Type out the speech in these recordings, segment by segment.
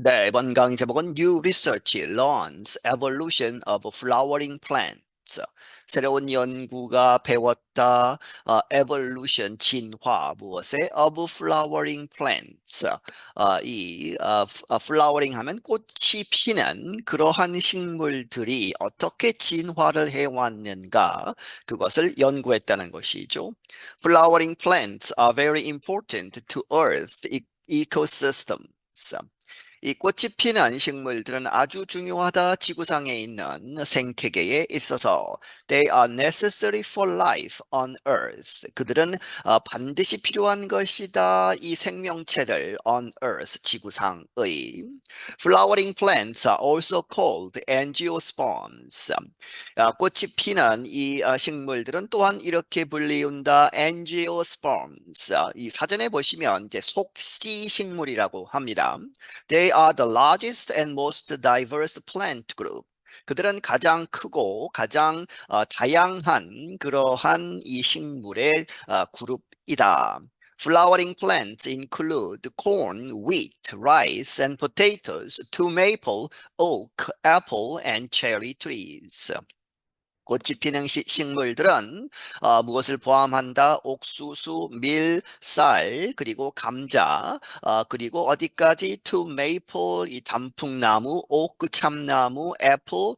네, 이번 강의 제목은 New Research Learns Evolution of Flowering Plants. 새로운 연구가 배웠다, evolution, 진화, 무엇의? of flowering plants. flowering 하면 꽃이 피는 그러한 식물들이 어떻게 진화를 해왔는가, 그것을 연구했다는 것이죠. Flowering plants are very important to Earth ecosystems. 이 꽃이 피는 식물들은 아주 중요하다. 지구상에 있는 생태계에 있어서 they are necessary for life on Earth. 그들은 반드시 필요한 것이다. 이 생명체들 on Earth, 지구상의. Flowering plants are also called angiosperms. 꽃이 피는 이 식물들은 또한 이렇게 불리운다. angiosperms. 이 사전에 보시면 이제 속씨 식물이라고 합니다. They are the largest and most diverse plant group. 그들은 가장 크고 가장 다양한 그러한 이 식물의 그룹이다. Flowering plants include corn, wheat, rice, and potatoes, to maple, oak, apple, and cherry trees. 꽃이 피는 식물들은 무엇을 포함한다? 옥수수, 밀, 쌀, 그리고 감자, 그리고 어디까지? to maple, 이 단풍나무, oak, 참나무, apple,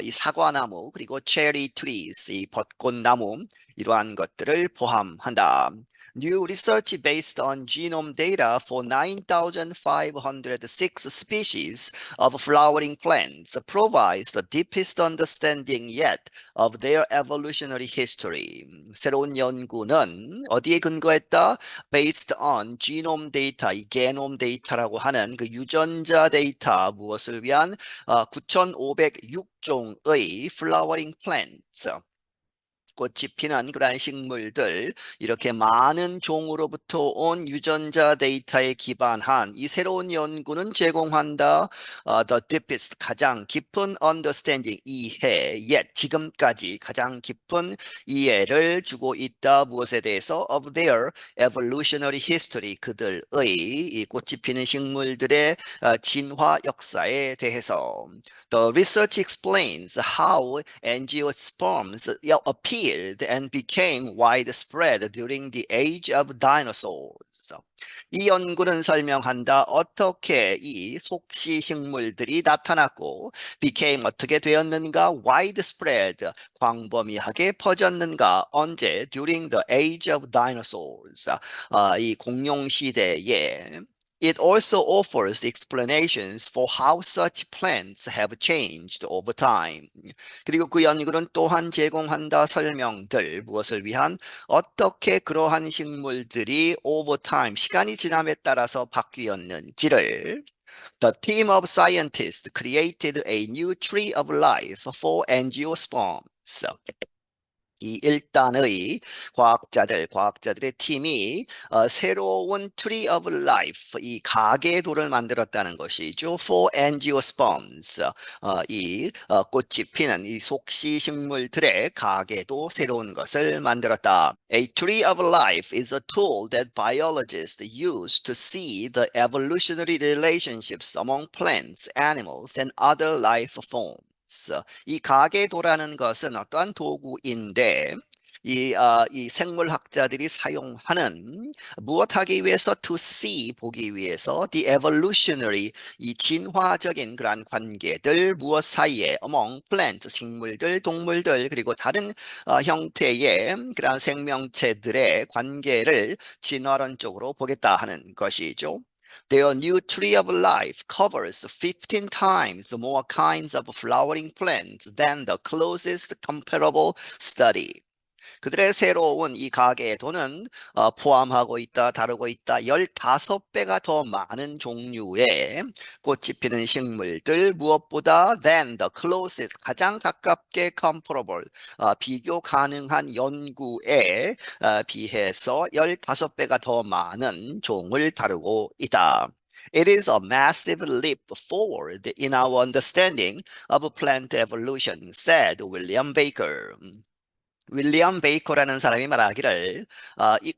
이 사과나무, 그리고 cherry trees, 이 벚꽃나무, 이러한 것들을 포함한다. New research based on genome data for 9,506 species of flowering plants provides the deepest understanding yet of their evolutionary history. 새로운 연구는 어디에 근거했다? Based on genome data, 이 게놈 데이터라고 하는 그 유전자 데이터, 무엇을 위한 9,506종의 flowering plants. 꽃이 피는 그러한 식물들, 이렇게 많은 종으로부터 온 유전자 데이터에 기반한 이 새로운 연구는 제공한다. The deepest, 가장 깊은 understanding, 이해, yet, 지금까지 가장 깊은 이해를 주고 있다. 무엇에 대해서? Of their evolutionary history, 그들의 이 꽃이 피는 식물들의 진화 역사에 대해서. The research explains how angiosperms appeared and became widespread during the age of dinosaurs. 이 연구는 설명한다. 어떻게 이 속시 식물들이 나타났고 became 어떻게 되었는가? widespread 광범위하게 퍼졌는가? 언제? during the age of dinosaurs. 이 공룡 시대에 It also offers explanations for how such plants have changed over time. 그리고 그 연구는 또한 제공한다. 설명들, 무엇을 위한? 어떻게 그러한 식물들이 over time, 시간이 지남에 따라서 바뀌었는지를. The team of scientists created a new tree of life for angiosperms. 이 일단의 과학자들의 팀이 새로운 Tree of Life, 이 가계도를 만들었다는 것이죠. For angiosperms, 꽃이 피는 이 속시식물들의 가계도, 새로운 것을 만들었다. A Tree of Life is a tool that biologists use to see the evolutionary relationships among plants, animals, and other life forms. 이 가계도라는 것은 어떠한 도구인데 이 생물학자들이 사용하는 무엇하기 위해서 to see 보기 위해서 the evolutionary 이 진화적인 그러한 관계들 무엇 사이에 among plant 식물들 동물들 그리고 다른 형태의 그러한 생명체들의 관계를 진화론적으로 보겠다 하는 것이죠. Their new tree of life covers 15 times more kinds of flowering plants than the closest comparable study. 그들의 새로운 이 가계도는 포함하고 있다, 다루고 있다. 15배가 더 많은 종류의 꽃이 피는 식물들, 무엇보다 than the closest, 가장 가깝게 comparable, 비교 가능한 연구에 비해서 15배가 더 많은 종을 다루고 있다. It is a massive leap forward in our understanding of plant evolution, said William Baker. 윌리엄 베이커라는 사람이 말하기를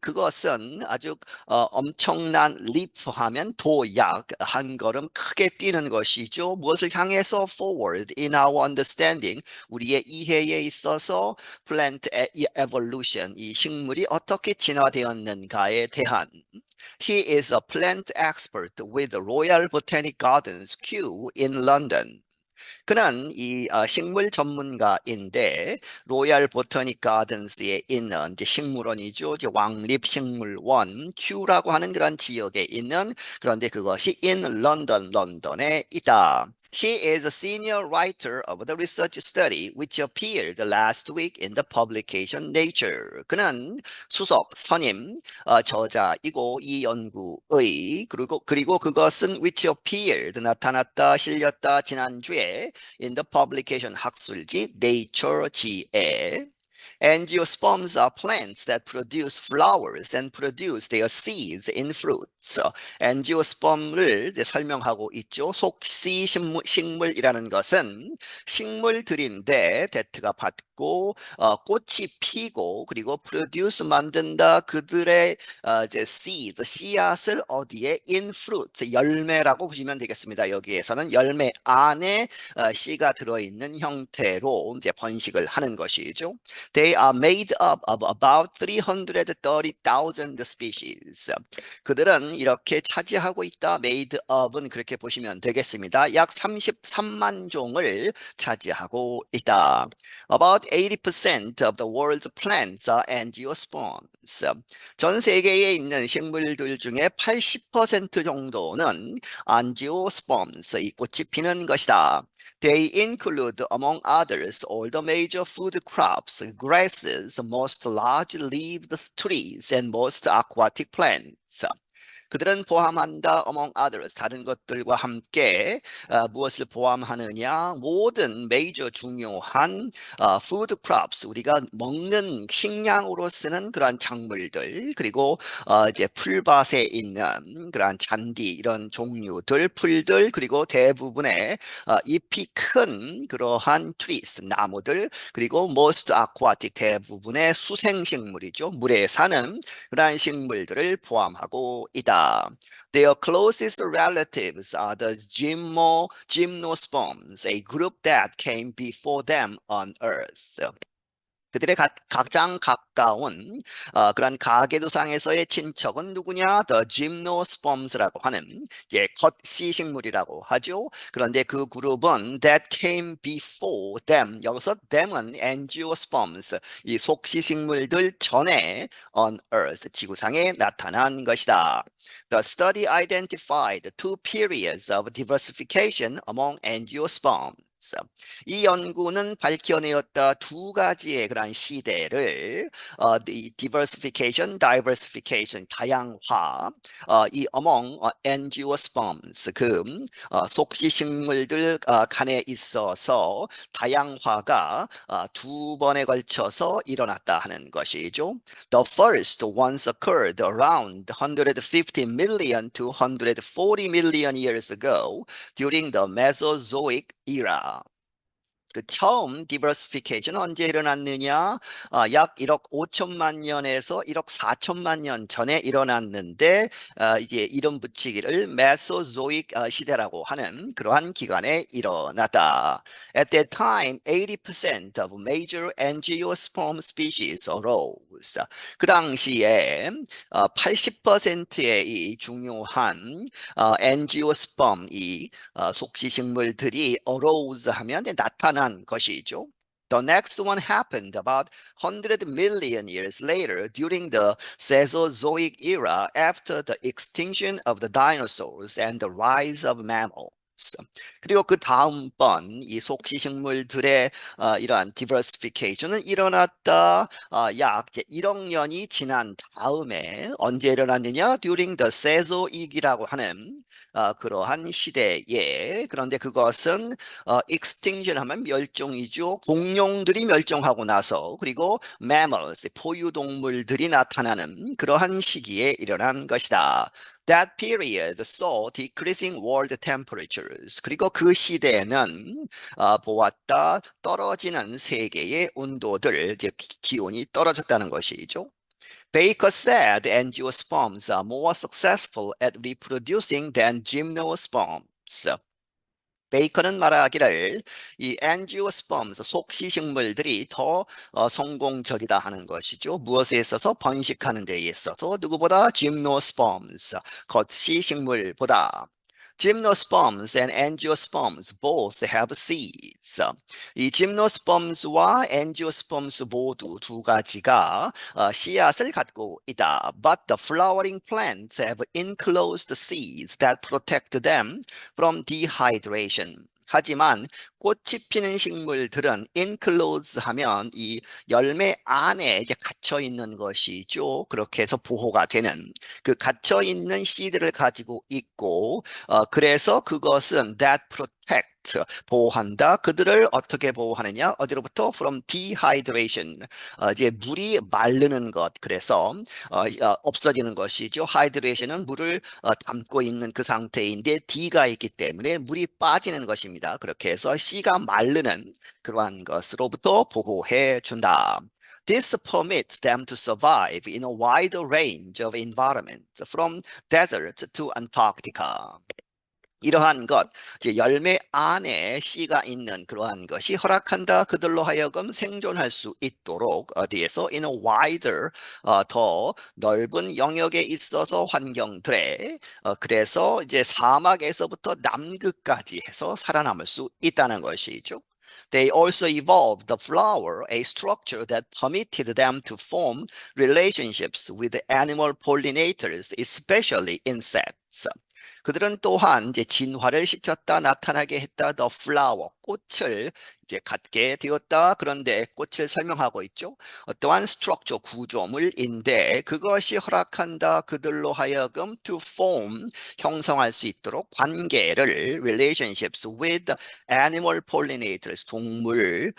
그것은 아주 엄청난 리프하면 도약 한 걸음 크게 뛰는 것이죠. 무엇을 향해서 forward in our understanding 우리의 이해에 있어서 plant evolution 이 식물이 어떻게 진화되었는가에 대한 He is a plant expert with the Royal Botanic Gardens, Kew in London. 그는 이 식물 전문가인데 로얄 보터닉 가든스에 있는 이제 식물원이죠. 이제 왕립식물원 큐라고 하는 그런 지역에 있는 그런데 그것이 in 런던 런던에 있다. He is a senior writer of the research study which appeared last week in the publication Nature. 그는 수석 선임 저자이고 이 연구의 그리고 그것은 which appeared 나타났다 실렸다 지난주에 in the publication 학술지 Nature지에 Angiosperms are plants that produce flowers and produce their seeds in fruits. angiosperm을 이제 설명하고 있죠. 속씨 식물이라는 것은 식물들인데 대트가 받고 꽃이 피고 그리고 produce 만든다 그들의 이제 seeds 씨앗을 어디에 in fruit 열매라고 보시면 되겠습니다. 여기에서는 열매 안에 씨가 들어있는 형태로 이제 번식을 하는 것이죠. They are made up of about 330,000 species. 그들은 이렇게 차지하고 있다. made up은 그렇게 보시면 되겠습니다. 약 33만 종을 차지하고 있다. About 80% of the world's plants are angiosperms. 전 세계에 있는 식물들 중에 80% 정도는 angiosperms, 이 꽃이 피는 것이다. They include, among others, all the major food crops, grasses, most large-leaved trees, and most aquatic plants. 그들은 포함한다 among others 다른 것들과 함께 무엇을 포함하느냐 모든 메이저 중요한 food crops 우리가 먹는 식량으로 쓰는 그러한 작물들 그리고 이제 풀밭에 있는 그러한 잔디 이런 종류들 풀들 그리고 대부분의 잎이 큰 그러한 trees 나무들 그리고 most aquatic 대부분의 수생식물이죠 물에 사는 그러한 식물들을 포함하고 있다. Their closest relatives are the gymnosperms, a group that came before them on Earth. 그들의 가장 가까운 그런 가계도상에서의 친척은 누구냐? The gymnosperms라고 하는 이제 겉씨식물이라고 하죠. 그런데 그 그룹은 that came before them. 여기서 them은 angiosperms, 이 속씨식물들 전에 on Earth, 지구상에 나타난 것이다. The study identified two periods of diversification among angiosperms. 이 연구는 밝혀내었다 두 가지의 그런 시대를 the diversification, 다양화, 이 among angiosperms, 그 속시식물들 간에 있어서 다양화가 두 번에 걸쳐서 일어났다 하는 것이죠. The first once occurred around 150 million to 140 million years ago during the Mesozoic era. 그 처음 디버시피케이션 언제 일어났느냐? 약 1억 5천만 년에서 1억 4천만 년 전에 일어났는데 이제 이름 붙이기를 메소조익 시대라고 하는 그러한 기간에 일어났다. At that time, 80% of major angiosperm species arose. 그 당시에 80%의 이 중요한 angiosperm 이 속시식물들이 arose 하면 나타난 것이죠. The next one happened about 100 million years later during the Cenozoic era after the extinction of the dinosaurs and the rise of mammals. 그리고 그 다음번 이 속시식물들의 이러한 디버시피케이션은 일어났다 약 1억 년이 지난 다음에 언제 일어났느냐? During the Cenozoic이라고 하는 그러한 시대에 그런데 그것은 extinction 하면 멸종이죠. 공룡들이 멸종하고 나서 그리고 mammals 포유동물들이 나타나는 그러한 시기에 일어난 것이다. That period saw decreasing world temperatures. 그리고 그 시대에는 보았다 떨어지는 세계의 온도들, 이제 기온이 떨어졌다는 것이죠. Baker said angiosperms are more successful at reproducing than gymnosperms. 베이커는 말하기를 이 angiosperms 속시식물들이 더 성공적이다 하는 것이죠. 무엇에 있어서 번식하는 데 있어서 누구보다 gymnosperms 겉시식물보다 Gymnosperms and angiosperms both have seeds. 이 gymnosperms와 angiosperms 모두 두 가지가 씨앗을 갖고 있다. But the flowering plants have enclosed seeds that protect them from dehydration. 하지만 꽃이 피는 식물들은 enclose 하면 이 열매 안에 이제 갇혀 있는 것이죠. 그렇게 해서 보호가 되는 그 갇혀 있는 씨들을 가지고 있고 그래서 그것은 that protect 보호한다. 그들을 어떻게 보호하느냐? 어디로부터? From dehydration. 이제 물이 마르는 것. 그래서 없어지는 것이죠. hydration은 물을 담고 있는 그 상태인데 D가 있기 때문에 물이 빠지는 것입니다. 그렇게 해서 C가 마르는 그러한 것으로부터 보호해 준다. This permits them to survive in a wide range of environments, from desert to Antarctica. 이러한 것, 이제 열매 안에 씨가 있는 그러한 것이 허락한다. 그들로 하여금 생존할 수 있도록 어디에서 in a wider 더 넓은 영역에 있어서 환경들에 그래서 이제 사막에서부터 남극까지 해서 살아남을 수 있다는 것이죠. They also evolved the flower, a structure that permitted them to form relationships with animal pollinators, especially insects. 그들은 또한 이제 진화를 시켰다, 나타나게 했다, the flower, 꽃을 이제 갖게 되었다. 그런데 꽃을 설명하고 있죠. 어떠한 스트럭처 구조물인데 그것이 허락한다. 그들로 하여금 to form 형성할 수 있도록 관계를 relationships with animal pollinators 동물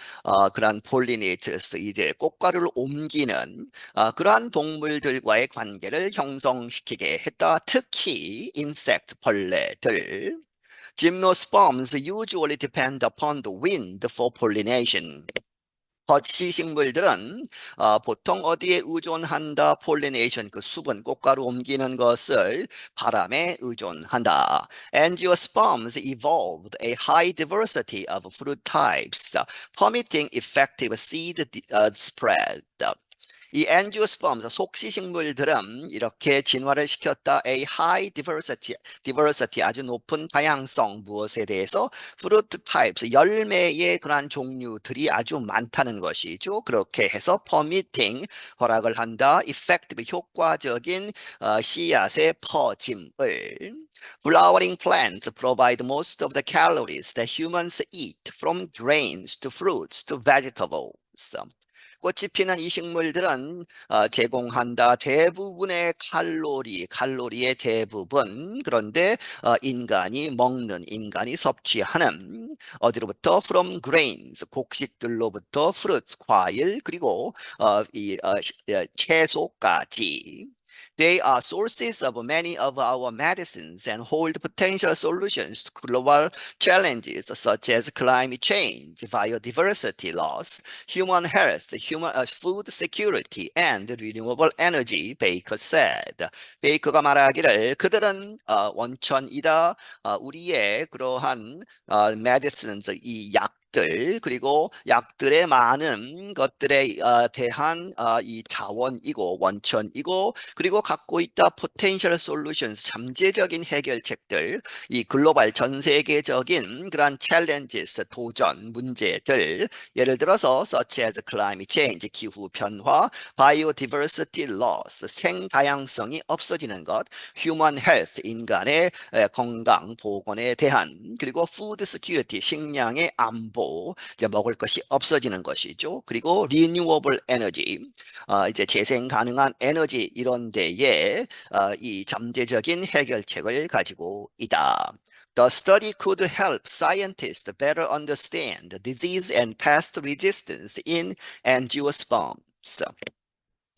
그러한 pollinators 이제 꽃가루를 옮기는 그러한 동물들과의 관계를 형성시키게 했다. 특히 insect 벌레들. Gymnosperms usually depend upon the wind for pollination. 젖시식물들은 보통 어디에 의존한다? 폴리네이션, 그 수분, 꽃가루 옮기는 것을 바람에 의존한다. Angiosperms evolved a high diversity of fruit types, permitting effective seed spread. 이 angiosperms 속시식물들은 이렇게 진화를 시켰다. A high diversity 아주 높은 다양성 무엇에 대해서 fruit types 열매의 그러한 종류들이 아주 많다는 것이죠. 그렇게 해서 permitting 허락을 한다. effective 효과적인 씨앗의 퍼짐을 Flowering plants provide most of the calories that humans eat, from grains to fruits to vegetables. 꽃이 피는 이 식물들은 제공한다. 대부분의 칼로리의 대부분. 그런데 인간이 먹는, 인간이 섭취하는 어디로부터? From grains, 곡식들로부터 fruits, 과일, 그리고 채소까지. They are sources of many of our medicines and hold potential solutions to global challenges such as climate change, biodiversity loss, human health, food security, and renewable energy, Baker said. 베이커가 말하기를 그들은 원천이다. 우리의 그러한 medicines, 이 그리고 약들의 많은 것들에 대한 이 자원이고 원천이고 그리고 갖고 있다 potential solutions 잠재적인 해결책들 이 글로벌 전 세계적인 그러한 challenges 도전 문제들 예를 들어서 such as climate change 기후 변화 biodiversity loss 생다양성이 없어지는 것 human health 인간의 건강 보건에 대한 그리고 food security 식량의 안보 없어지고 이제 먹을 것이 없어지는 것이죠. 그리고 renewable energy, 이제 재생 가능한 에너지 이런 데에 이 잠재적인 해결책을 가지고 있다. The study could help scientists better understand disease and pest resistance in angiosperms.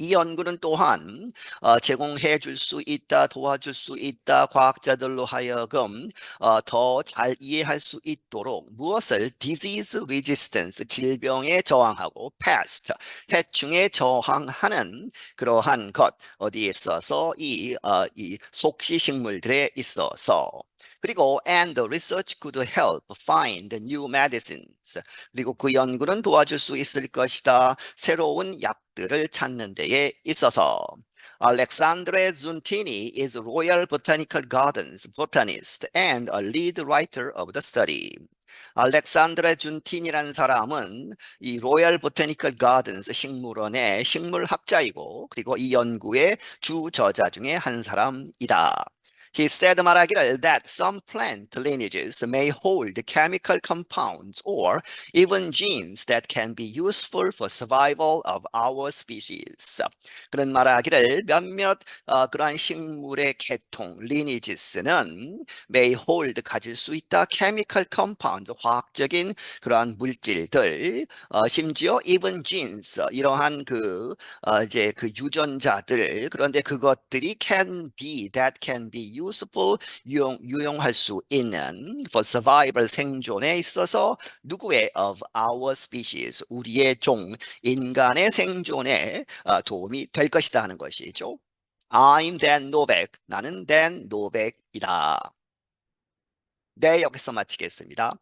이 연구는 또한 제공해 줄 수 있다, 도와줄 수 있다, 과학자들로 하여금 더 잘 이해할 수 있도록 무엇을 disease resistance, 질병에 저항하고 pest, 해충에 저항하는 그러한 것, 어디에 있어서 이 속시식물들에 있어서 그리고 and the research could help find new medicines. 그리고 그 연구는 도와줄 수 있을 것이다. 새로운 약들을 찾는 데에 있어서. Alexandre Zuntini is Royal Botanical Gardens botanist and a lead writer of the study. 알렉산드레 준틴이라는 사람은 이 로열 보타니컬 가든스 식물원의 식물학자이고 그리고 이 연구의 주 저자 중에 한 사람이다. He said 말하기를 that some plant lineages may hold chemical compounds or even genes that can be useful for survival of our species. 그런 말하기를 몇몇 그러한 식물의 계통 lineages는 may hold 가질 수 있다 chemical compounds 화학적인 그러한 물질들 심지어 even genes 이러한 이제 그 유전자들 그런데 그것들이 that can be useful 유용할 수 있는 for survival 생존에 있어서 누구의 of our species 우리의 종 인간의 생존에 도움이 될 것이다 하는 것이죠. I'm Dan Novak. 나는 Dan Novak이다. 네, 여기서 마치겠습니다.